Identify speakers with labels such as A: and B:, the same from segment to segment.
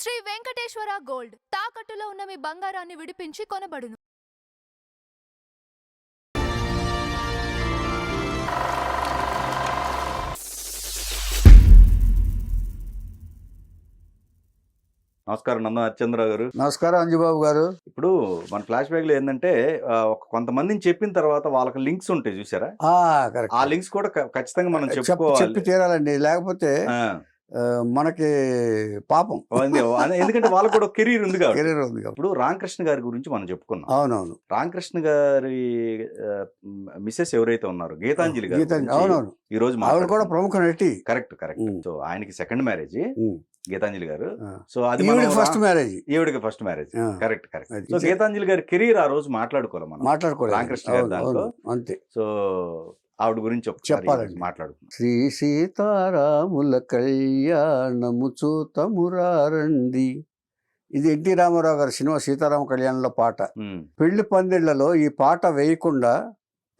A: Shri Venkateswara gold తాకట్టులో ఉన్న మీ బంగారాన్ని విడిపించి కొనబడును.
B: నమస్కారం నందన హరిచంద్రరావు గారు.
C: నమస్కారం అంజుబాబు గారు.
B: ఇప్పుడు మన ఫ్లాష్ బ్యాక్ లో ఏంటంటే కొంతమందిని చెప్పిన తర్వాత వాళ్ళకి లింక్స్ ఉంటాయి చూసారా, ఆ లింక్స్ కూడా ఖచ్చితంగా మనం
C: చెప్పి తీరాలండి, లేకపోతే మనకి పాపం.
B: ఎందుకంటే వాళ్ళకి కూడా కెరీర్ ఉంది కాబట్టి.
C: కెరీర్ ఉంది.
B: ఇప్పుడు రామకృష్ణ గారి గురించి మనం చెప్పుకున్నాం.
C: అవునవును.
B: రామకృష్ణ గారి మిస్సెస్ ఎవరైతే ఉన్నారో గీతాంజలి గారు,
C: అవునవును,
B: ఈ రోజు
C: ఆవిడ కూడా ప్రముఖ నటి.
B: కరెక్ట్. సో ఆయనకి సెకండ్ మ్యారేజ్ గీతాంజలి గారు. సో అది
C: ఫస్ట్ మ్యారేజ్,
B: ఈవిడికి first marriage. Correct. So Geetanjali గారి కెరీర్ ఆ రోజు మాట్లాడుకోవాలి రామకృష్ణ గారి దాంట్లో. అంతే. సో ఆవిడ గురించి చెప్పాలండి, మాట్లాడుకుందాం.
C: శ్రీ సీతారాముల కళ్యాణము చూతమురారండి. ఇది ఎన్టీ రామారావు గారి సినిమా సీతారామ కళ్యాణంలో పాట. పెళ్లి పందిళ్లలో ఈ పాట వేయకుండా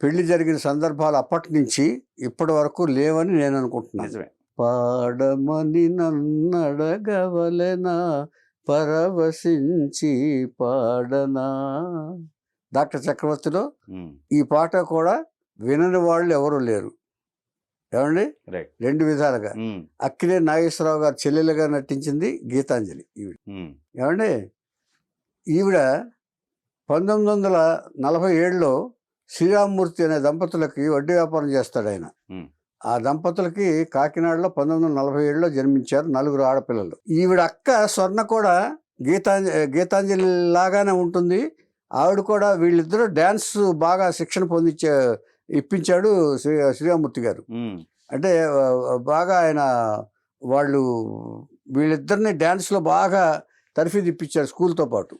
C: పెళ్లి జరిగిన సందర్భాలు అప్పటి నుంచి ఇప్పటి వరకు లేవని నేను అనుకుంటున్నాను. పాడమని నన్నడగవలెనా పరవశించి పాడనా. డాక్టర్ చక్రవర్తిలో ఈ పాట కూడా వినని వాళ్ళు ఎవరు లేరు. ఏమండి, రెండు విధాలుగా. అక్కినే నాగేశ్వరరావు గారు చెల్లెలుగా నటించింది గీతాంజలి ఈవిడ. ఏమండి, ఈవిడ 1947లో శ్రీరామ్మూర్తి అనే దంపతులకి వడ్డీ వ్యాపారం చేస్తాడు ఆయన. ఆ దంపతులకి కాకినాడలో 1947లో జన్మించారు 4 ఆడపిల్లలు. ఈవిడ అక్క స్వర్ణ కూడా గీతాంజలి లాగానే ఉంటుంది. ఆవిడ కూడా, వీళ్ళిద్దరూ డ్యాన్స్ బాగా శిక్షణ ఇప్పించాడు శ్రీరామూర్తి గారు. అంటే బాగా ఆయన వాళ్ళు వీళ్ళిద్దరిని డ్యాన్స్లో బాగా తర్ఫీదు ఇప్పించాడు స్కూల్తో పాటు.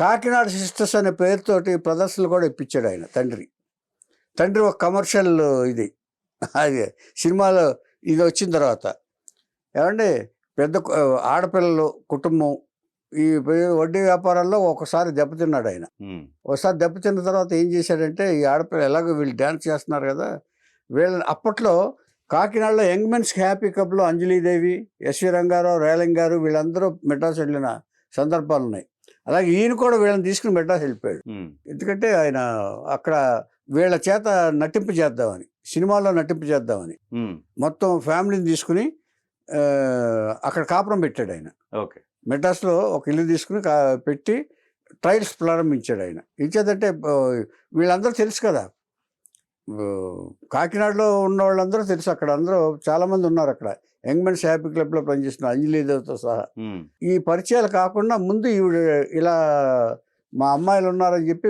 C: కాకినాడ సిస్టర్స్ అనే పేరుతోటి ప్రదర్శనలు కూడా ఇప్పించాడు ఆయన తండ్రి ఒక కమర్షియల్ ఇది అది సినిమాలో ఇది వచ్చిన తర్వాత. ఏమంటే పెద్ద ఆడపిల్లలు కుటుంబం ఈ వడ్డీ వ్యాపారాల్లో ఒకసారి దెబ్బతిన్నాడు ఆయన. ఒకసారి దెబ్బతిన్న తర్వాత ఏం చేశాడంటే, ఈ ఆడపిల్ల ఎలాగో వీళ్ళు డ్యాన్స్ చేస్తున్నారు కదా, వీళ్ళని అప్పట్లో కాకినాడలో యంగ్ మెన్స్ హ్యాపీ క్లబ్లో అంజలీదేవి, ఎస్వి రంగారావు, రేలంగ్ గారు వీళ్ళందరూ మెడ్రాస్ వెళ్ళిన సందర్భాలు ఉన్నాయి. అలాగే ఈయన కూడా వీళ్ళని తీసుకుని మెడ్రాస్ వెళ్ళిపోయాడు. ఎందుకంటే ఆయన అక్కడ వీళ్ళ చేత నటింపు చేద్దామని, సినిమాలో నటింపు చేద్దామని మొత్తం ఫ్యామిలీని తీసుకుని అక్కడ కాపురం పెట్టాడు ఆయన. మెడ్రాస్లో ఒక ఇల్లు తీసుకుని పెట్టి ట్రయల్స్ ప్రారంభించాడు ఆయన. ఇచ్చేదంటే వీళ్ళందరూ తెలుసు కదా, కాకినాడలో ఉన్న వాళ్ళందరూ తెలుసు. అక్కడ అందరూ చాలామంది ఉన్నారు అక్కడ, యంగ్ మెన్స్ హ్యాపీ క్లబ్లో పనిచేసిన అంజలీదేవితో సహా. ఈ పరిచయాలు కాకుండా ముందు ఈవిడ ఇలా మా అమ్మాయిలు ఉన్నారని చెప్పి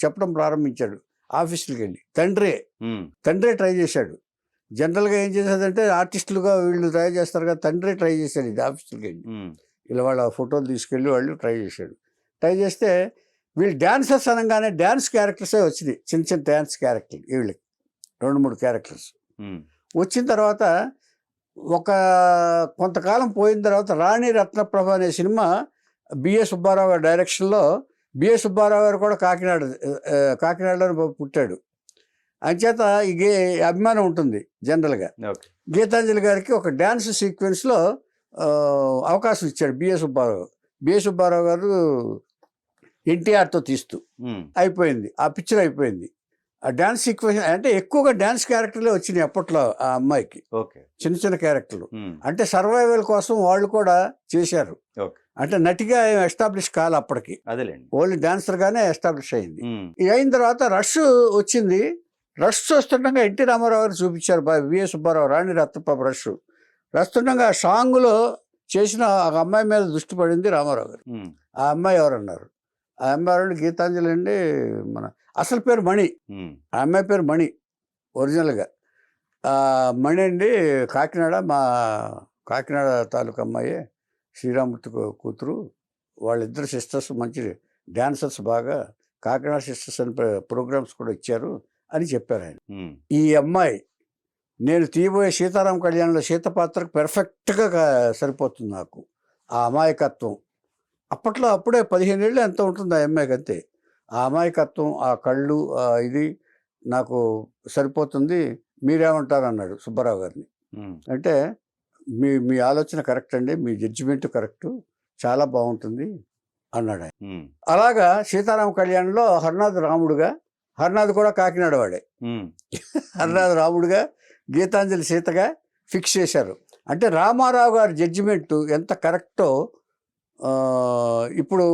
C: చెప్పడం ప్రారంభించాడు ఆఫీసులకు వెళ్ళి. తండ్రే ట్రై చేశాడు. జనరల్గా ఏం చేసేదంటే ఆర్టిస్టులుగా వీళ్ళు ట్రై చేస్తారు కదా, తండ్రి ట్రై చేశాడు ఇది ఆఫీసులకి వెళ్ళి. ఇలా వాళ్ళ ఫోటోలు తీసుకెళ్ళి వాళ్ళు ట్రై చేస్తే వీళ్ళు డ్యాన్సర్స్ అనగానే డ్యాన్స్ క్యారెక్టర్సే వచ్చినాయి, చిన్న చిన్న డ్యాన్స్ క్యారెక్టర్లు. వీళ్ళకి 2-3 క్యారెక్టర్స్ వచ్చిన తర్వాత కొంతకాలం పోయిన తర్వాత రాణి రత్నప్రభ అనే సినిమా బిఏ సుబ్బారావు గారి డైరెక్షన్లో, బిఏ సుబ్బారావు గారు కూడా కాకినాడలో పుట్టాడు. అంచేత ఈ అభిమానం ఉంటుంది జనరల్గా. గీతాంజలి గారికి ఒక డ్యాన్స్ సీక్వెన్స్లో అవకాశం ఇచ్చాడు బిఏ సుబ్బారావు గారు ఎన్టీఆర్తో తీస్తూ. అయిపోయింది ఆ పిక్చర్, అయిపోయింది ఆ డ్యాన్స్ సీక్వెన్స్. అంటే ఎక్కువగా డ్యాన్స్ క్యారెక్టర్లే వచ్చినాయి అప్పట్లో ఆ అమ్మాయికి, చిన్న చిన్న క్యారెక్టర్లు. అంటే సర్వైవల్ కోసం వాళ్ళు కూడా చేశారు. అంటే నటిగా ఎస్టాబ్లిష్ కాదు అప్పటికి, ఓన్లీ డాన్సర్గానే ఎస్టాబ్లిష్ అయింది. ఇది అయిన తర్వాత రష్ వచ్చింది. రష్ చూస్తుండగా ఎన్టీ రామారావు గారు చూపించారు, బిఏ సుబ్బారావు రాణి రత్నప్రభ రష్ వస్తుండగా సాంగ్లో చేసిన ఒక అమ్మాయి మీద దృష్టి పడింది రామారావు గారు. ఆ అమ్మాయి ఎవరన్నారు? ఆ అమ్మాయి ఎవరంటే గీతాంజలి అండి. మన అసలు పేరు మణి, ఆ అమ్మాయి పేరు మణి ఒరిజినల్గా. మణి అండి మా కాకినాడ తాలూకా అమ్మాయి, శ్రీరామూర్తి కూతురు. వాళ్ళిద్దరు సిస్టర్స్ మంచి డాన్సర్స్, బాగా కాకినాడ సిస్టర్స్ అని ప్రోగ్రామ్స్ కూడా ఇచ్చారు అని చెప్పారు ఆయన. ఈ అమ్మాయి నేను తీయబోయే సీతారామ కళ్యాణంలో సీత పాత్రకు పెర్ఫెక్ట్గా సరిపోతుంది నాకు. ఆ అమాయకత్వం అప్పుడే 15 ఏళ్ళు ఎంత ఉంటుంది ఆ అమ్మాయికి, అంతే. ఆ అమాయకత్వం, ఆ కళ్ళు, ఇది నాకు సరిపోతుంది, మీరేమంటారు అన్నాడు సుబ్బారావు గారిని. అంటే మీ ఆలోచన కరెక్ట్ అండి, మీ జడ్జిమెంట్ కరెక్ట్, చాలా బాగుంటుంది అన్నాడు ఆయన. అలాగా సీతారామ కళ్యాణంలో హర్నాథ్ రాముడుగా, హర్నాథ్ కూడా కాకినాడ వాడే, హర్నాథ్ రాముడుగా, గీతాంజలి సీతగా ఫిక్స్ చేశారు. అంటే రామారావు గారి జడ్జిమెంట్ ఎంత కరెక్టో ఇప్పుడు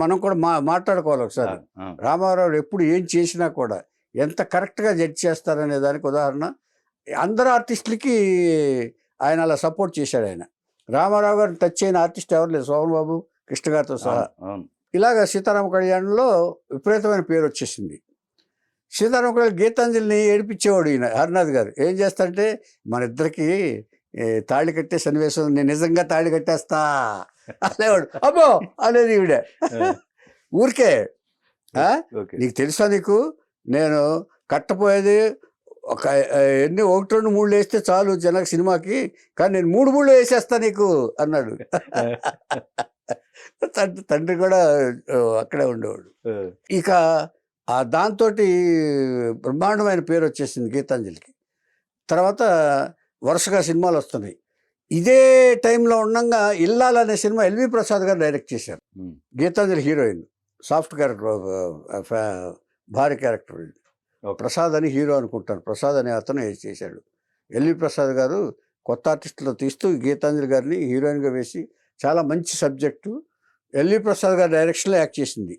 C: మనం కూడా మాట్లాడుకోవాలి ఒకసారి. రామారావు ఎప్పుడు ఏం చేసినా కూడా ఎంత కరెక్ట్గా జడ్జి చేస్తారనే దానికి ఉదాహరణ అందరు ఆర్టిస్టులకి ఆయన అలా సపోర్ట్ చేశాడు. ఆయన రామారావు గారిని టచ్ అయిన ఆర్టిస్ట్ ఎవరు లేదు, సోమన్ బాబు, కృష్ణ గారితో సహా. ఇలాగ సీతారామ కళ్యాణంలో విపరీతమైన పేరు వచ్చేసింది. సీతారామ కళ్యాణ్ గీతాంజలిని ఏడిపించేవాడు ఈయన హర్నాథ్ గారు. ఏం చేస్తారంటే, మన ఇద్దరికి తాళి కట్టే సన్నివేశం, నేను నిజంగా తాళి కట్టేస్తా అనేవాడు. అబ్బో అనేది ఈవిడ ఊరికే, నీకు తెలుసా, నీకు నేను కట్టపోయేది ఒక ఎన్ని 1, 2, 3 వేస్తే చాలు జనక సినిమాకి, కానీ నేను 3 3 వేసేస్తా నీకు అన్నాడు. తండ్రి కూడా అక్కడే ఉండేవాడు. ఇక దాంతో బ్రహ్మాండమైన పేరు వచ్చేసింది గీతాంజలికి. తర్వాత వరుసగా సినిమాలు వస్తున్నాయి. ఇదే టైంలో ఉండగా ఇల్లాలు అనే సినిమా ఎల్వి ప్రసాద్ గారు డైరెక్ట్ చేశారు. గీతాంజలి హీరోయిన్, సాఫ్ట్ క్యారెక్టర్, భారీ క్యారెక్టర్. ప్రసాద్ అని హీరో అనుకుంటాను, ప్రసాద్ అనే అతను చేశాడు. ఎల్వి ప్రసాద్ గారు కొత్త ఆర్టిస్టులో తీస్తూ గీతాంజలి గారిని హీరోయిన్గా వేసి, చాలా మంచి సబ్జెక్టు. ఎల్వి ప్రసాద్ గారి డైరెక్షన్లో యాక్ట్ చేసింది.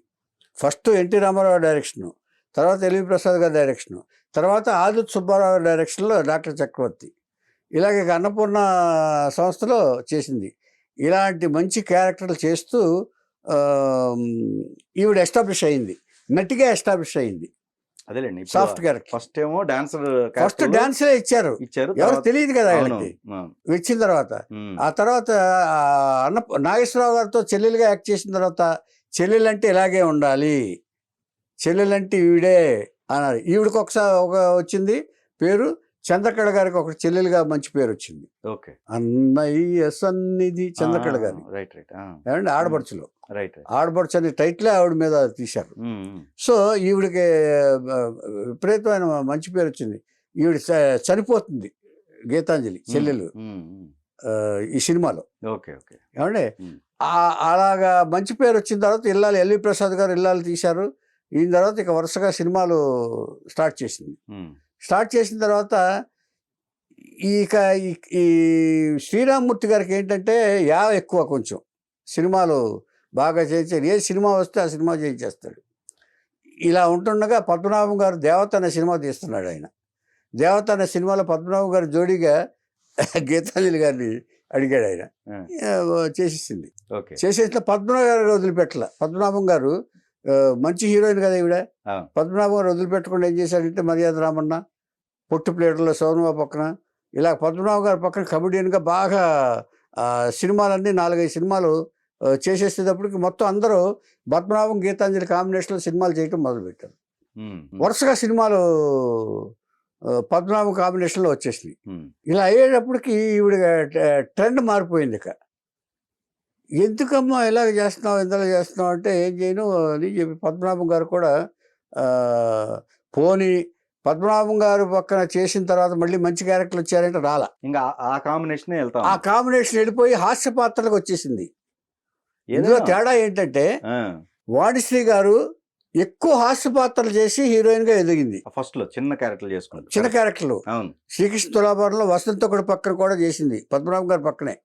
C: ఫస్ట్ ఎన్టీ రామారావు డైరెక్షను, తర్వాత ఎల్వి ప్రసాద్ గారి డైరెక్షను, తర్వాత ఆదిత్య సుబ్బారావు గారి డైరెక్షన్లో డాక్టర్ చక్రవర్తి. ఇలాగే అన్నపూర్ణ సంస్థలో చేసింది. ఇలాంటి మంచి క్యారెక్టర్లు చేస్తూ ఈవిడ ఎస్టాబ్లిష్ అయింది, నటిగా ఎస్టాబ్లిష్ అయింది.
B: అదేలేండి,
C: సాఫ్ట్ క్యారెక్టర్.
B: ఫస్ట్ ఏమో డాన్సర్,
C: ఫస్ట్ డాన్సే ఇచ్చారు, ఎవరు తెలియదు కదా ఆయనకి. ఇచ్చిన తర్వాత ఆ తర్వాత నాగేశ్వరరావు గారితో చెల్లెలుగా యాక్ట్ చేసిన తర్వాత, చెల్లెలంటే ఇలాగే ఉండాలి, చెల్లెలంటే ఈవిడే అన్నారు. ఈవిడికి ఒకసారి వచ్చింది పేరు, చంద్రకళ గారికి ఒక చెల్లెలుగా మంచి పేరు వచ్చింది. అన్నయ్య సన్నిధి చంద్రకళ గారి, ఏమంటే ఆడపడుచులో ఆడపడుచు అనే టైటిలే ఆవిడ మీద తీశారు. సో ఈవిడికి విపరీతమైన మంచి పేరు వచ్చింది. ఈవిడ చనిపోతుంది గీతాంజలి చెల్లెలు ఈ సినిమాలో. ఏమంటే అలాగా మంచి పేరు వచ్చిన తర్వాత ఇల్లాలు, ఎల్వి ప్రసాద్ గారు ఇల్లాలు తీశారు. ఈయన తర్వాత ఇక వరుసగా సినిమాలు స్టార్ట్ చేసింది. స్టార్ట్ చేసిన తర్వాత ఇక ఈ శ్రీరామ్మూర్తి గారికి ఏంటంటే ఎక్కువ, కొంచెం సినిమాలు బాగా చేయించారు. ఏ సినిమా వస్తే ఆ సినిమా చేయించేస్తాడు. ఇలా ఉంటుండగా పద్మనాభం గారు దేవత అనే సినిమా తీస్తున్నాడు. ఆయన దేవత అనే సినిమాలో పద్మనాభం గారు జోడీగా గీతాంజలి గారిని అడిగాడు. ఆయన చేసేసింది. చేసేసిన పద్మనాభం గారు వదిలిపెట్టలే. పద్మనాభం గారు మంచి హీరోయిన్ కదా ఈవిడ. పద్మనాభం గారు వదిలిపెట్టకుండా ఏం చేశాడంటే, మర్యాద రామన్న, పొట్టు ప్లేటర్లో సోనుమా పక్కన, ఇలా పద్మనాభం గారి పక్కన కమెడియన్గా బాగా సినిమాలన్నీ 4-5 సినిమాలు చేసేసేటప్పటికి మొత్తం అందరూ పద్మనాభం గీతాంజలి కాంబినేషన్లో సినిమాలు చేయటం మొదలుపెట్టారు. వరుసగా సినిమాలు పద్మనాభం కాంబినేషన్లో వచ్చేసినాయి. ఇలా అయ్యేటప్పటికి ఈవిడ ట్రెండ్ మారిపోయింది. ఇక ఎందుకమ్మా ఇలాగ చేస్తున్నావు, ఇంతలా చేస్తున్నావు అంటే, ఏం చేయను అని చెప్పి పద్మనాభం గారు కూడా పోనీ పద్మనాభం గారు పక్కన చేసిన తర్వాత మళ్ళీ మంచి క్యారెక్టర్లు వచ్చారంటే రాలా.
B: ఇంకా ఆ కాంబినేషన్ వెళ్తాం.
C: ఆ కాంబినేషన్ వెళ్ళిపోయి హాస్య పాత్రలకు వచ్చేసింది. ఇందులో తేడా ఏంటంటే, వాణిశ్రీ గారు ఎక్కువ హాస్య పాత్రలు చేసి హీరోయిన్ గా ఎదిగింది.
B: ఫస్ట్ లో చిన్న క్యారెక్టర్లు చేసుకుంది,
C: చిన్న క్యారెక్టర్లు. శ్రీకృష్ణ తులాభారంలో వసంత ఒకటి పక్కన కూడా చేసింది, పద్మనాభం గారి పక్కనే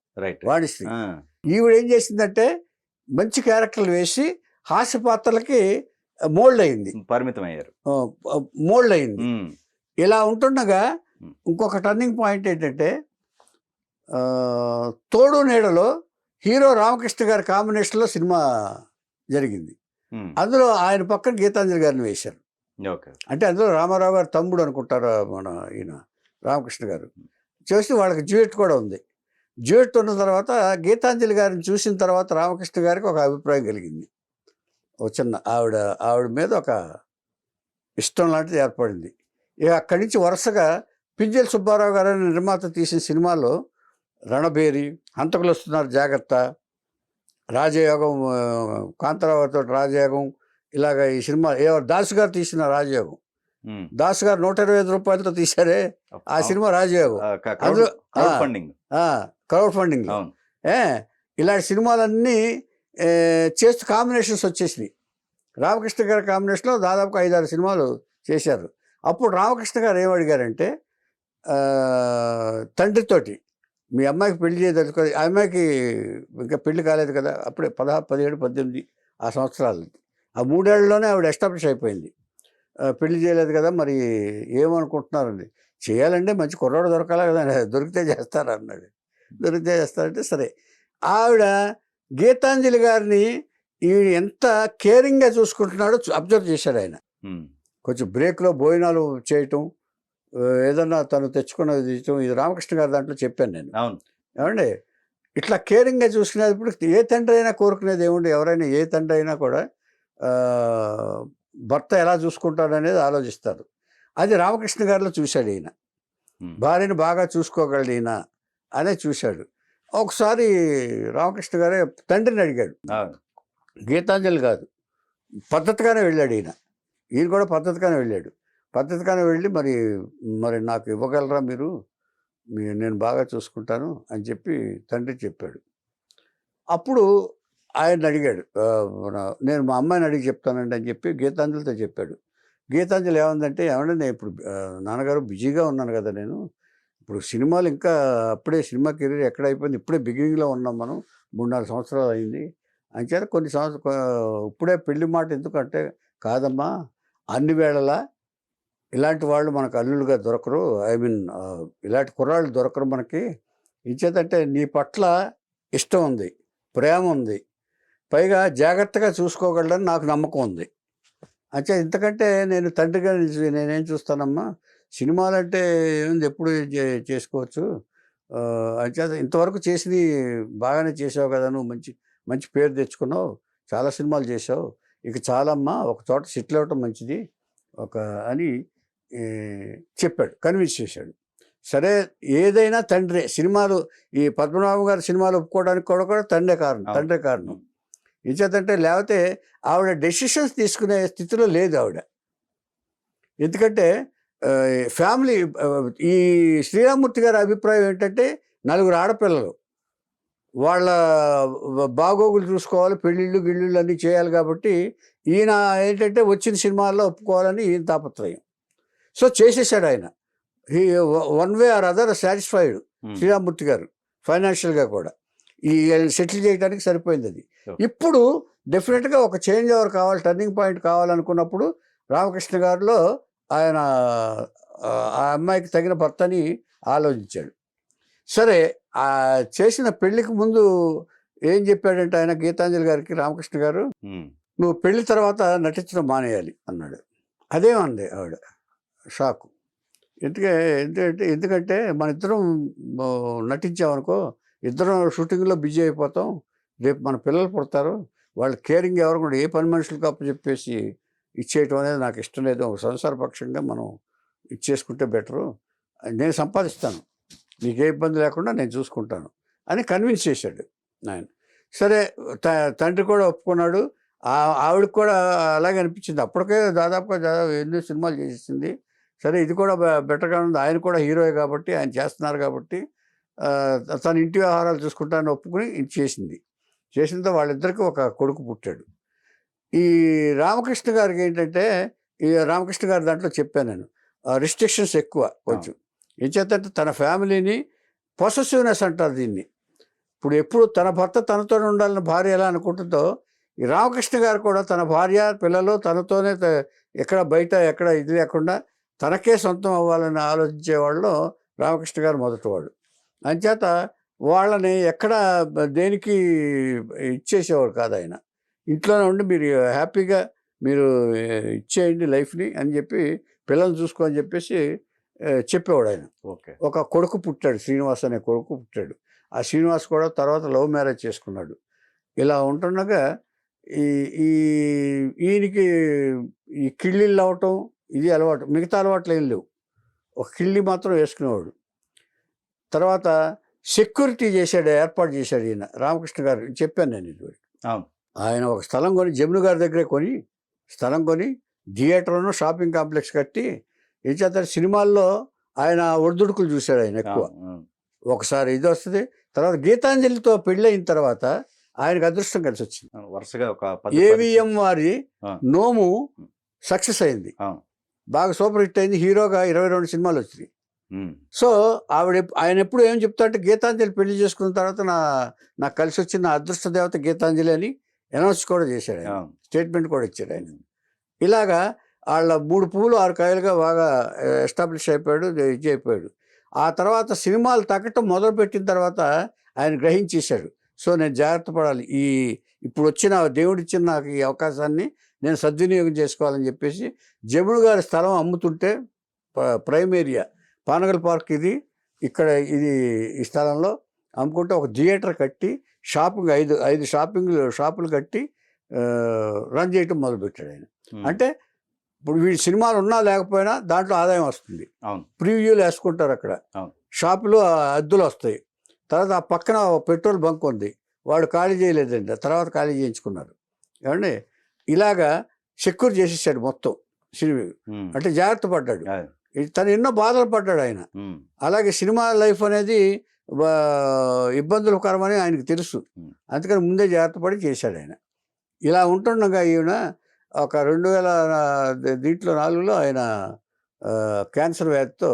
C: వాణిశ్రీ. ఈవిడ ఏం చేసిందంటే, మంచి క్యారెక్టర్లు వేసి హాస్య పాత్రలకి మోల్డ్ అయింది,
B: పరిమితం అయ్యారు,
C: మోల్డ్ అయింది. ఇలా ఉంటుండగా ఇంకొక టర్నింగ్ పాయింట్ ఏంటంటే, తోడు నీడలో హీరో రామకృష్ణ గారి కాంబినేషన్లో సినిమా జరిగింది. అందులో ఆయన పక్కన గీతాంజలి గారిని వేశారు. అంటే అందులో రామారావు గారు తమ్ముడు అనుకుంటారు మన ఈయన రామకృష్ణ గారు. చేసి వాళ్ళకి డ్యూయెట్ కూడా ఉంది. డ్యూయెట్ ఉన్న తర్వాత గీతాంజలి గారిని చూసిన తర్వాత రామకృష్ణ గారికి ఒక అభిప్రాయం కలిగింది. ఒక చిన్న ఆవిడ మీద ఒక ఇష్టం లాంటిది ఏర్పడింది. ఇక అక్కడి నుంచి వరుసగా పింజల్ సుబ్బారావు గారు అనే నిర్మాత తీసిన సినిమాలో రణబేరి, హంతకులు వస్తున్నారు జాగ్రత్త, రాజయోగం, కాంతారావుతో రాజయోగం, ఇలాగ ఈ సినిమా దాసు గారు తీసిన రాజయోగం, దాసు గారు 125 రూపాయలతో తీశారే ఆ సినిమా రాజయోగం. అందులో క్రౌడ్ ఫండింగ్
B: అవును.
C: ఇలాంటి సినిమాలన్నీ చేస్తూ కాంబినేషన్స్ వచ్చేసినాయి. రామకృష్ణ గారి కాంబినేషన్లో దాదాపుగా 5-6 సినిమాలు చేశారు. అప్పుడు రామకృష్ణ గారు ఏం అడిగారంటే తండ్రితోటి, మీ అమ్మాయికి పెళ్లి చేయదలుచుకో, ఆ అమ్మాయికి ఇంకా పెళ్లి కాలేదు కదా, అప్పుడే 16, 17, 18 ఆ సంవత్సరాలు. ఆ 3 ఏళ్లలోనే ఆవిడ ఎస్టాబ్లిష్ అయిపోయింది. పెళ్లి చేయలేదు కదా, మరి ఏమనుకుంటున్నారండి? చేయాలంటే మంచి కుర్రాడు దొరకాలి కదా, దొరికితే చేస్తారు అన్నాడు. దొరికితే చేస్తారంటే సరే. ఆవిడ గీతాంజలి గారిని ఈయన ఎంత కేరింగ్గా చూసుకుంటున్నాడో అబ్జర్వ్ చేశాడు ఆయన. కొంచెం బ్రేక్లో భోజనాలు చేయటం, ఏదన్నా తను తెచ్చుకున్నది ఇష్టం, ఇది రామకృష్ణ గారి దాంట్లో చెప్పాను నేను. ఏమండి ఇట్లా కేరింగ్గా చూసుకునేటప్పుడు ఏ తండ్రి అయినా కోరుకునేది ఏముండి, ఎవరైనా ఏ తండ్రి అయినా కూడా భర్త ఎలా చూసుకుంటాడనేది ఆలోచిస్తారు. అది రామకృష్ణ గారిలో చూశాడు ఈయన. భార్యను బాగా చూసుకోగలడు ఈయన అనే చూశాడు. ఒకసారి రామకృష్ణ గారే తండ్రిని అడిగాడు, గీతాంజలి కాదు, పద్ధతిగానే వెళ్ళాడు ఈయన కూడా పద్ధతిగానే వెళ్ళాడు. పద్ధతిగానే వెళ్ళి మరి నాకు ఇవ్వగలరా మీరు, నేను బాగా చూసుకుంటాను అని చెప్పి తండ్రి చెప్పాడు. అప్పుడు ఆయన అడిగాడు, నేను మా అమ్మాయిని అడిగి చెప్తానండి అని చెప్పి గీతాంజలితో చెప్పాడు. గీతాంజలి ఏమందంటే, ఏమంటే నేను ఇప్పుడు నాన్నగారు బిజీగా ఉన్నాను కదా, నేను ఇప్పుడు సినిమాలు ఇంకా అప్పుడే సినిమా కెరీర్ ఎక్కడ అయిపోయింది, ఇప్పుడే బిగినింగ్లో ఉన్నాం మనం, 3-4 సంవత్సరాలు అయింది. అంచేత కొన్ని ఇప్పుడే పెళ్లి మాట ఎందుకంటే, కాదమ్మా అన్ని వేళలా ఇలాంటి వాళ్ళు మనకు అల్లులుగా దొరకరు, ఇలాంటి కుర్రాళ్ళు దొరకరు మనకి. ఇంచేతంటే నీ పట్ల ఇష్టం ఉంది, ప్రేమ ఉంది, పైగా జాగ్రత్తగా చూసుకోగలడని నాకు నమ్మకం ఉంది. అంటే ఇంతకంటే నేను తండ్రిగా నేనేం చూస్తానమ్మా, సినిమాలంటే ఏముంది, ఎప్పుడు చేసుకోవచ్చు. అంచేత ఇంతవరకు చేసింది బాగానే చేసావు కదా, నువ్వు మంచి మంచి పేరు తెచ్చుకున్నావు, చాలా సినిమాలు చేసావు, ఇక చాలమ్మా, ఒక చోట సెటిల్ అవ్వటం మంచిది అని చెప్పాడు, కన్విన్స్ చేశాడు. సరే, ఏదైనా తండ్రే. సినిమాలు ఈ పద్మనాభం గారి సినిమాలు ఒప్పుకోవడానికి కూడా తండ్రే కారణం. ఇంచేతంటే లేకపోతే ఆవిడ డెసిషన్స్ తీసుకునే స్థితిలో లేదు ఆవిడ. ఎందుకంటే ఫ్యామిలీ, ఈ శ్రీరామూర్తి గారి అభిప్రాయం ఏంటంటే, 4 ఆడపిల్లలు, వాళ్ళ బాగోగులు చూసుకోవాలి, పెళ్ళిళ్ళు గిళ్ళిళ్ళు అన్నీ చేయాలి కాబట్టి ఈయన ఏంటంటే వచ్చిన సినిమాల్లో ఒప్పుకోవాలని ఈయన తాపత్రయం. సో చేసేసాడు ఆయన. One way or other satisfied Sriramamurthy గారు ఫైనాన్షియల్గా కూడా. ఈ సెటిల్ చేయడానికి సరిపోయింది అది. ఇప్పుడు డెఫినెట్గా ఒక చేంజ్ ఓవర్ కావాలి, టర్నింగ్ పాయింట్ కావాలనుకున్నప్పుడు రామకృష్ణ గారిలో ఆయన ఆ అమ్మాయికి తగిన భర్తని ఆలోచించాడు. సరే, చేసిన పెళ్లికి ముందు ఏం చెప్పాడంటే ఆయన గీతాంజలి గారికి, రామకృష్ణ గారు, నువ్వు పెళ్లి తర్వాత నటించడం మానేయాలి అన్నాడు. అదేమంది ఆవిడ, షాకు. ఎందుకంటే మన ఇద్దరం నటించామనుకో, ఇద్దరం షూటింగ్లో బిజీ అయిపోతాం, రేపు మన పిల్లలు పుడతారు, వాళ్ళ కేరింగ్ ఎవరు కూడా ఏ పని మనుషులకు అప్పచెప్పేసి ఇచ్చేయటం అనేది నాకు ఇష్టం లేదు. ఒక సంసారపక్షంగా మనం ఇచ్చేసుకుంటే బెటరు, నేను సంపాదిస్తాను, నీకే ఇబ్బంది లేకుండా నేను చూసుకుంటాను అని కన్విన్స్ చేశాడు ఆయన. సరే, తండ్రి కూడా ఒప్పుకున్నాడు. ఆవిడకి కూడా అలాగే అనిపించింది. అప్పటికే దాదాపుగా ఎన్నో సినిమాలు చేసేసింది. సరే, ఇది కూడా బెటర్గా ఉంది, ఆయన కూడా హీరోయే కాబట్టి, ఆయన చేస్తున్నారు కాబట్టి తన ఇంటి వ్యవహారాలు చూసుకుంటానని ఒప్పుకుని చేసింది. చేసినంత వాళ్ళిద్దరికీ ఒక కొడుకు పుట్టాడు. ఈ రామకృష్ణ గారికి ఏంటంటే, ఈ రామకృష్ణ గారి దాంట్లో చెప్పాను నేను, రిస్ట్రిక్షన్స్ ఎక్కువ కొంచెం. ఏం చేద్దంటే తన ఫ్యామిలీని పొసెసివ్నెస్ అంటారు దీన్ని. ఇప్పుడు ఎప్పుడు తన భర్త తనతోనే ఉండాలని భార్య ఎలా అనుకుంటుందో, ఈ రామకృష్ణ గారు కూడా తన భార్య పిల్లలు తనతోనే, ఎక్కడ బయట ఎక్కడ ఇది లేకుండా తనకే సొంతం అవ్వాలని ఆలోచించే వాళ్ళు రామకృష్ణ గారు మొదటివాడు. అంచేత వాళ్ళని ఎక్కడ దేనికి ఇచ్చేసేవాడు కాదు ఆయన. ఇంట్లోనే ఉండి మీరు హ్యాపీగా మీరు ఇచ్చేయండి లైఫ్ని అని చెప్పి, పిల్లల్ని చూసుకో అని చెప్పేసి చెప్పేవాడు ఆయన. ఒక కొడుకు పుట్టాడు, శ్రీనివాస్ అనే కొడుకు పుట్టాడు. ఆ శ్రీనివాస్ కూడా తర్వాత లవ్ మ్యారేజ్ చేసుకున్నాడు. ఇలా ఉంటుండగా ఈయనకి ఈ కిళ్ళిళ్ళు అవటం ఇది అలవాటు, మిగతా అలవాట్లు ఏం లేవు. ఒక కిళ్ళి మాత్రం వేసుకునేవాడు. తర్వాత సెక్యూరిటీ ఏర్పాటు చేశాడు ఈయన రామకృష్ణ గారు. చెప్పాను నేను ఇదివరకు. ఆయన ఒక స్థలం కొని, జమున గారి దగ్గరే స్థలం కొని థియేటర్ను షాపింగ్ కాంప్లెక్స్ కట్టి, ఏం చేస్తారు సినిమాల్లో ఆయన ఒడిదుడుకులు చూశాడు ఆయన ఎక్కువ. ఒకసారి ఇది వస్తుంది, తర్వాత గీతాంజలితో పెళ్ళైన తర్వాత ఆయనకు అదృష్టం కలిసి వచ్చింది.
B: వరుసగా ఒక
C: ఏవిఎం వారి
B: ఆ.
C: నోము సక్సెస్ అయింది, బాగా సూపర్ హిట్ అయింది, హీరోగా 22 సినిమాలు వచ్చినాయి. సో ఆయన ఎప్పుడు ఏం చెప్తాడంటే గీతాంజలి పెళ్లి చేసుకున్న తర్వాత నాకు కలిసి వచ్చిన నా అదృష్ట దేవత గీతాంజలి అని అనౌన్స్ కూడా చేశాడు ఆయన, స్టేట్మెంట్ కూడా ఇచ్చాడు ఆయన. ఇలాగా వాళ్ళ 3 పువ్వులు 6 కాయలుగా బాగా ఎస్టాబ్లిష్ అయిపోయాడు, ఇది అయిపోయాడు. ఆ తర్వాత సినిమాలు తగ్గటం మొదలుపెట్టిన తర్వాత ఆయన గ్రహించేశాడు, సో నేను జాగ్రత్త పడాలి, ఇప్పుడు వచ్చిన దేవుడిచ్చిన నాకు ఈ అవకాశాన్ని నేను సద్వినియోగం చేసుకోవాలని చెప్పేసి జముడు గారి స్థలం అమ్ముతుంటే ప్రైమ్ ఏరియా పానగల్ పార్క్ ఇది, ఇక్కడ ఈ స్థలంలో అమ్ముకుంటే ఒక థియేటర్ కట్టి షాపింగ్ 5 షాపులు కట్టి రన్ చేయటం మొదలుపెట్టాడు ఆయన. అంటే ఇప్పుడు వీడి సినిమాలు ఉన్నా లేకపోయినా దాంట్లో ఆదాయం వస్తుంది, ప్రివ్యూలు వేసుకుంటారు అక్కడ, షాపులు అద్దులు వస్తాయి. తర్వాత ఆ పక్కన పెట్రోల్ బంక్ ఉంది, వాడు ఖాళీ చేయలేదండి, తర్వాత ఖాళీ చేయించుకున్నారు. ఏమండి ఇలాగా సెక్యూర్ చేసేసాడు మొత్తం సినిమా. అంటే జాగ్రత్త పడ్డాడు, తను ఎన్నో బాధలు పడ్డాడు ఆయన. అలాగే సినిమా లైఫ్ అనేది ఇబ్బందులకరమని ఆయనకు తెలుసు, అందుకని ముందే జాగ్రత్త పడి చేశాడు ఆయన. ఇలా ఉంటుండగా ఈయన ఒక 2004లో ఆయన క్యాన్సర్ వ్యాధితో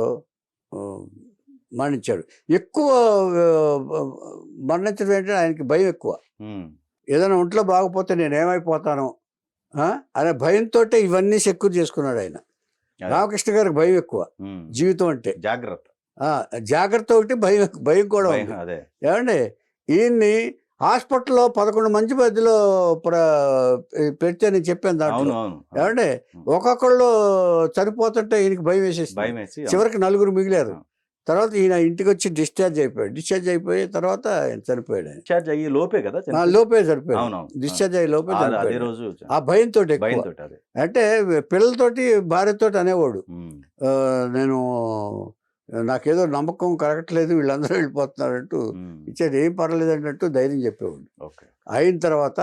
C: మరణించాడు. ఎక్కువ మరణించడం ఏంటంటే ఆయనకి భయం ఎక్కువ, ఏదైనా ఒంట్లో బాగపోతే నేనేమైపోతాను అనే భయంతో ఇవన్నీ సెక్యూర్ చేసుకున్నాడు ఆయన. రామకృష్ణ గారికి భయం ఎక్కువ, జీవితం అంటే జాగ్రత్త ఒకటి, భయం కూడా ఉంది. ఏమండి ఈయన్ని హాస్పిటల్లో 11 మంది మధ్యలో పెడితే నేను చెప్పాను దాంట్లో. ఏమండి ఒక్కొక్కళ్ళు చనిపోతుంటే ఈయనకి భయం వేసేసి చివరికి 4 మిగిలారు. తర్వాత ఈయన ఇంటికి వచ్చి డిశ్చార్జ్ అయిపోయి తర్వాత ఆయన చనిపోయాడు.
B: డిశ్చార్జ్ అయ్యి లోపే కదా,
C: లోపే చనిపోయాడు. డిశ్చార్జ్ అయ్యి లోపే ఆ భయంతో. అంటే పిల్లలతోటి భార్యతోటి అనేవాడు, నేను నాకేదో నమ్మకం కలగట్లేదు, వీళ్ళందరూ వెళ్ళిపోతున్నారంటూ ఇచ్చాడు, ఏం పర్లేదు అన్నట్టు ధైర్యం చెప్పేవాడు. అయిన తర్వాత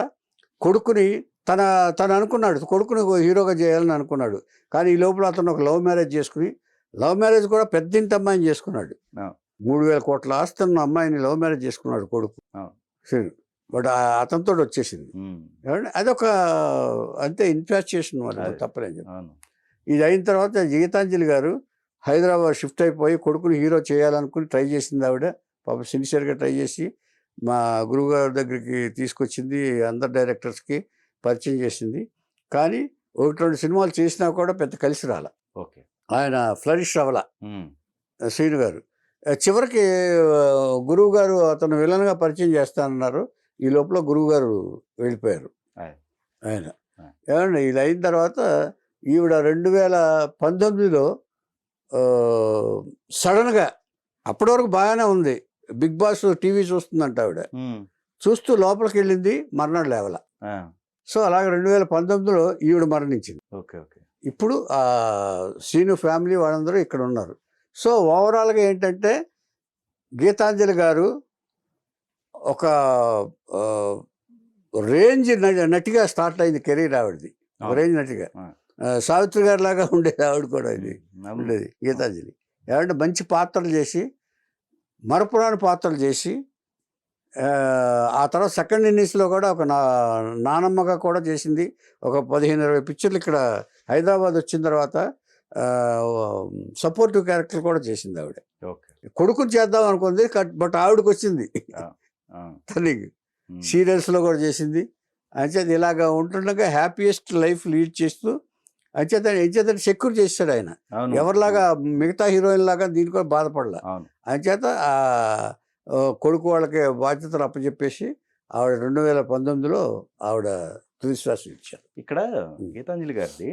C: కొడుకుని తను అనుకున్నాడు, కొడుకుని హీరోగా చేయాలని అనుకున్నాడు. కానీ ఈ లోపల అతను ఒక లవ్ మ్యారేజ్ కూడా పెద్ద ఇంటి అమ్మాయిని చేసుకున్నాడు. 3000 కోట్ల ఆస్తున్న అమ్మాయిని లవ్ మ్యారేజ్ చేసుకున్నాడు కొడుకు. బట్ అతనితో వచ్చేసింది. అదొక అంతే ఇన్ఫాస్చుయేషన్ వల్ల, తప్పలేదు. ఇది అయిన తర్వాత గీతాంజలి గారు హైదరాబాద్ షిఫ్ట్ అయిపోయి కొడుకుని హీరో చేయాలనుకుని ట్రై చేసింది ఆవిడ. పాపం సిన్సియర్గా ట్రై చేసి మా గురువుగారి దగ్గరికి తీసుకొచ్చింది, అందరు డైరెక్టర్స్కి పరిచయం చేసింది. కానీ 1-2 సినిమాలు చేసినా కూడా పెద్ద కలిసి రాల, ఆయన ఫ్లరిష్ అవ్వాల శ్రీను గారు. చివరికి గురువు గారు అతను విలన్గా పరిచయం చేస్తానన్నారు. ఈ లోపల గురువు గారు వెళ్ళిపోయారు ఆయన. ఏమండి ఇది అయిన తర్వాత ఈవిడ 2019లో సడన్గా, అప్పటి వరకు బాగానే ఉంది, బిగ్ బాస్ టీవీ చూస్తుందంట ఆవిడ, చూస్తూ లోపలికి వెళ్ళింది, మర్నాడు లేవల. సో అలాగే 2019లో ఈవిడ మరణించింది. ఇప్పుడు శ్రీను ఫ్యామిలీ వాళ్ళందరూ ఇక్కడ ఉన్నారు. సో ఓవరాల్గా ఏంటంటే గీతాంజలి గారు ఒక రేంజ్ నటిగా స్టార్ట్ అయింది కెరీర్ ఆవిడది, రేంజ్ నటిగా. సావిత్రి గారి లాగా ఉండేది ఆవిడ కూడా, ఇది ఉండేది గీతాంజలి. ఏమంటే మంచి పాత్రలు చేసి, మరపురాని పాత్రలు చేసి, ఆ తర్వాత సెకండ్ ఇన్నింగ్స్లో కూడా ఒక నానమ్మగా కూడా చేసింది. ఒక 15-20 పిక్చర్లు ఇక్కడ హైదరాబాద్ వచ్చిన తర్వాత సపోర్టివ్ క్యారెక్టర్ కూడా చేసింది ఆవిడ. కొడుకుని చేద్దాం అనుకుంది, బట్ ఆవిడకి వచ్చింది తల్లికి. సీరియల్స్లో కూడా చేసింది. అంచేత ఇలాగా ఉంటుండగా హ్యాపీయెస్ట్ లైఫ్ లీడ్ చేస్తూ అంచేత సెక్యూర్ చేస్తాడు ఆయన. ఎవరిలాగా మిగతా హీరోయిన్ లాగా దీని కూడా బాధపడలే. అంచేత కొడుకు వాళ్ళకి బాధ్యతలు అప్పచెప్పేసి ఆవిడ 2019లో ఆవిడ తుదిశ్వాసం ఇచ్చారు.
B: ఇక్కడ గీతాంజలి గారిది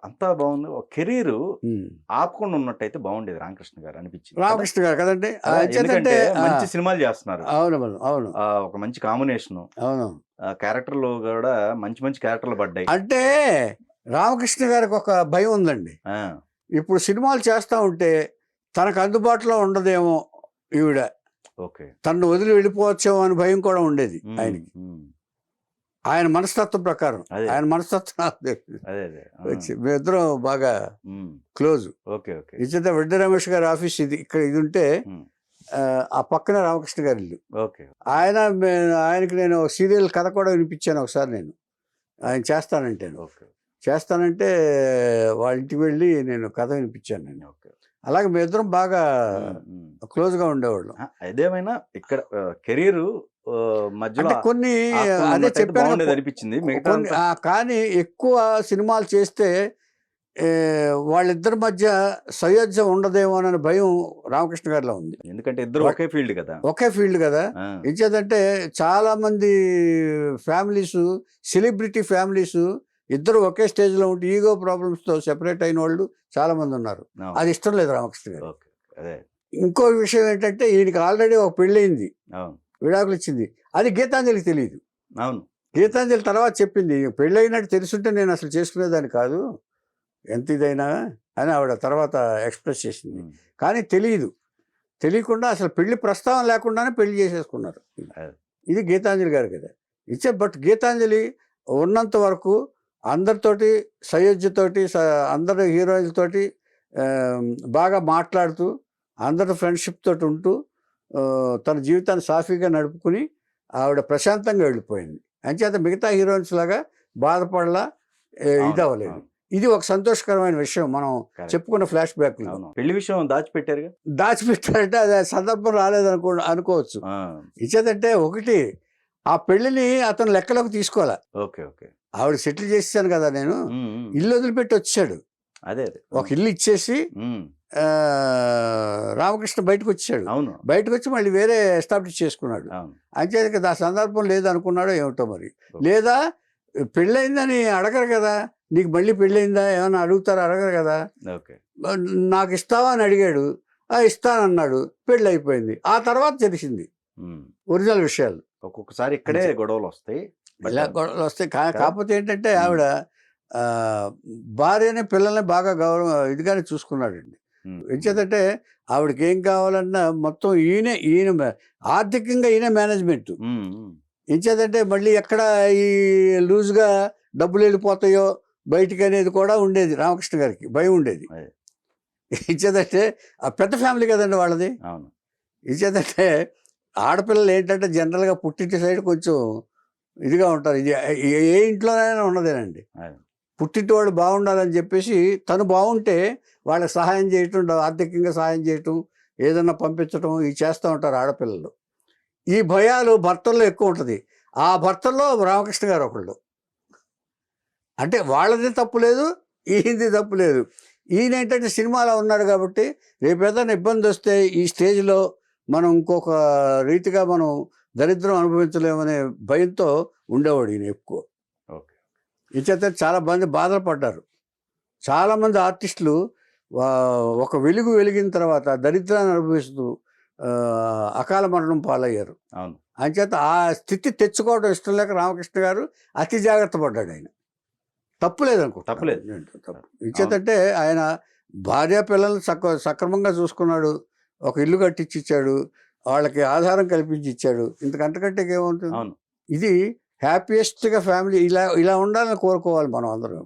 B: అంతా బాగుంది, కెరీర్ ఆపకుండా ఉన్నట్టయితే బాగుండేది రామకృష్ణ గారు అనిపించింది.
C: రామకృష్ణ గారు కదండి,
B: మంచి సినిమాలు చేస్తున్నారు.
C: అవును,
B: ఒక మంచి కాంబినేషన్.
C: అవును,
B: క్యారెక్టర్లు కూడా మంచి క్యారెక్టర్లు పడ్డాయి.
C: అంటే రామకృష్ణ గారికి ఒక భయం ఉందండి, ఇప్పుడు సినిమాలు చేస్తా ఉంటే తనకు అందుబాటులో ఉండదేమో ఈవిడ, తనను వదిలి వెళ్ళిపోవచ్చేమో అని భయం కూడా ఉండేది ఆయనకి. ఆయన మనస్తత్వం ప్రకారం, ఆయన మనస్తత్వం మేమిద్దరం బాగా క్లోజ్. ఇచ్చేత వెడ్డ రమేష్ గారి ఆఫీస్ ఇది, ఇక్కడ ఇది ఉంటే ఆ పక్కన రామకృష్ణ గారి ఇల్లు.
B: ఓకే.
C: ఆయనకి నేను సీరియల్ కథ కూడా వినిపించాను ఒకసారి. నేను ఆయన చేస్తానంటే వాళ్ళ ఇంటికి వెళ్ళి నేను కథ వినిపించాను నేను.
B: ఓకే.
C: అలాగే మీ ఇద్దరం బాగా క్లోజ్గా ఉండేవాళ్ళం.
B: ఏదేమైనా ఇక్కడ కెరీర్ మధ్యలో
C: అంటే కొన్ని అదే చెప్పాను
B: అనిపించింది.
C: కానీ ఎక్కువ సినిమాలు చేస్తే వాళ్ళిద్దరి మధ్య సయోధ్య ఉండదేమో అనే భయం రామకృష్ణ గారిలో ఉంది.
B: ఎందుకంటే ఇద్దరు ఒకే ఫీల్డ్ కదా. ఇచ్చేదంటే చాలా మంది ఫ్యామిలీస్, సెలబ్రిటీ ఫ్యామిలీస్ ఇద్దరు ఒకే స్టేజ్లో ఉంటే ఈగో ప్రాబ్లమ్స్తో సెపరేట్ అయిన వాళ్ళు చాలా మంది ఉన్నారు. అది ఇష్టం లేదు రామకృష్ణ గారు. ఇంకో విషయం ఏంటంటే ఈయనకి ఆల్రెడీ ఒక పెళ్ళయింది, విడాకులు ఇచ్చింది. అది గీతాంజలికి తెలియదు. గీతాంజలి తర్వాత చెప్పింది, పెళ్ళైనట్టు తెలుసుంటే నేను అసలు చేసుకునేదాన్ని కాదు ఎంత ఇదైనా అని ఆవిడ తర్వాత ఎక్స్ప్రెస్ చేసింది. కానీ తెలియకుండా అసలు పెళ్లి ప్రస్తావన లేకుండానే పెళ్లి చేసేసుకున్నారు. ఇది గీతాంజలి గారు కదా బట్ గీతాంజలి ఉన్నంత వరకు అందరితోటి సయోధ్యతోటి అందరి హీరోయిన్లతోటి బాగా మాట్లాడుతూ అందరి ఫ్రెండ్షిప్ తోటి ఉంటూ తన జీవితాన్ని సాఫీగా నడుపుకుని ఆవిడ ప్రశాంతంగా వెళ్ళిపోయింది. అంచేత మిగతా హీరోయిన్స్ లాగా బాధపడలా, ఇది అవ్వలేదు. ఇది ఒక సంతోషకరమైన విషయం. మనం చెప్పుకున్న ఫ్లాష్ బ్యాక్ పెళ్లి విషయం
C: దాచిపెట్టారంటే అది సందర్భం రాలేదు అనుకోవచ్చు. ఇచ్చేదంటే ఒకటి, ఆ పెళ్లిని అతను లెక్కలోకి తీసుకోవాలా. ఆవిడ సెటిల్ చేసేసాను కదా నేను, ఇల్లు వదిలిపెట్టి వచ్చాడు. ఒక ఇల్లు ఇచ్చేసి రామకృష్ణ బయటకు వచ్చాడు. బయటకు వచ్చి మళ్ళీ వేరే ఎస్టాబ్లిష్ చేసుకున్నాడు. అంచేది కదా ఆ సందర్భం లేదు అనుకున్నాడో ఏమిటో మరి. లేదా పెళ్ళయిందని అడగరు కదా, నీకు మళ్ళీ పెళ్ళయిందా ఏమన్నా అడుగుతారు, అడగరు కదా. నాకు ఇస్తావా అని అడిగాడు, ఇస్తానన్నాడు, పెళ్ళి అయిపోయింది. ఆ తర్వాత తెలిసింది ఒరిజినల్ విషయాలు.
B: ఒక్కొక్కసారి ఇక్కడే గొడవలు వస్తాయి,
C: కాకపోతే ఏంటంటే ఆవిడ భార్యని పిల్లల్ని బాగా ఇదిగానే చూసుకున్నాడండి. ఎంచేతంటే ఆవిడకి ఏం కావాలన్నా మొత్తం ఈయన ఆర్థికంగా ఈయన మేనేజ్మెంట్. ఎంచేతంటే మళ్ళీ ఎక్కడ ఈ లూజ్గా డబ్బులు వెళ్ళిపోతాయో బయటికి అనేది కూడా ఉండేది రామకృష్ణ గారికి, భయం ఉండేది. ఇచ్చేదంటే ఆ పెద్ద ఫ్యామిలీ కదండి వాళ్ళది. ఇచ్చేదంటే ఆడపిల్లలు ఏంటంటే జనరల్గా పుట్టింటి సైడ్ కొంచెం ఇదిగా ఉంటారు. ఇది ఏ ఇంట్లోనైనా ఉన్నదేనండి. పుట్టింటి వాళ్ళు బాగుండాలని చెప్పేసి తను బాగుంటే వాళ్ళకి సహాయం చేయటం, ఆర్థికంగా సహాయం చేయటం, ఏదన్నా పంపించటం ఇవి చేస్తూ ఉంటారు ఆడపిల్లలు. ఈ భయాలు భర్తల్లో ఎక్కువ ఉంటుంది. ఆ భర్తల్లో రామకృష్ణ గారు ఒకళ్ళు. అంటే వాళ్ళది తప్పు లేదు, ఈయనది తప్పు లేదు. ఈయన ఏంటంటే సినిమాలో ఉన్నాడు కాబట్టి రేపు ఏదైనా ఇబ్బంది వస్తే ఈ స్టేజ్లో మనం ఇంకొక రీతిగా మనం దరిద్రం అనుభవించలేమనే భయంతో ఉండేవాడు ఈయన ఎక్కువ. ఇచ్చేత చాలా మంది బాధలు పడ్డారు. చాలామంది ఆర్టిస్టులు ఒక వెలిగిన తర్వాత దరిద్రాన్ని అనుభవిస్తూ అకాల మరణం పాలయ్యారు. అంచేత ఆ స్థితి తెచ్చుకోవడం ఇష్టం లేక రామకృష్ణ గారు అతి జాగ్రత్త పడ్డాడు. ఆయన తప్పులేదు. ఇచ్చేతంటే ఆయన భార్య పిల్లల్ని సక్రమంగా చూసుకున్నాడు, ఒక ఇల్లు కట్టించి ఇచ్చాడు, వాళ్ళకి ఆధారం కల్పించి ఇచ్చాడు. ఇంతకంటే ఏమవుతుంది? ఇది హ్యాపీయెస్ట్గా ఫ్యామిలీ ఇలా ఉండాలని కోరుకోవాలి మనం అందరం.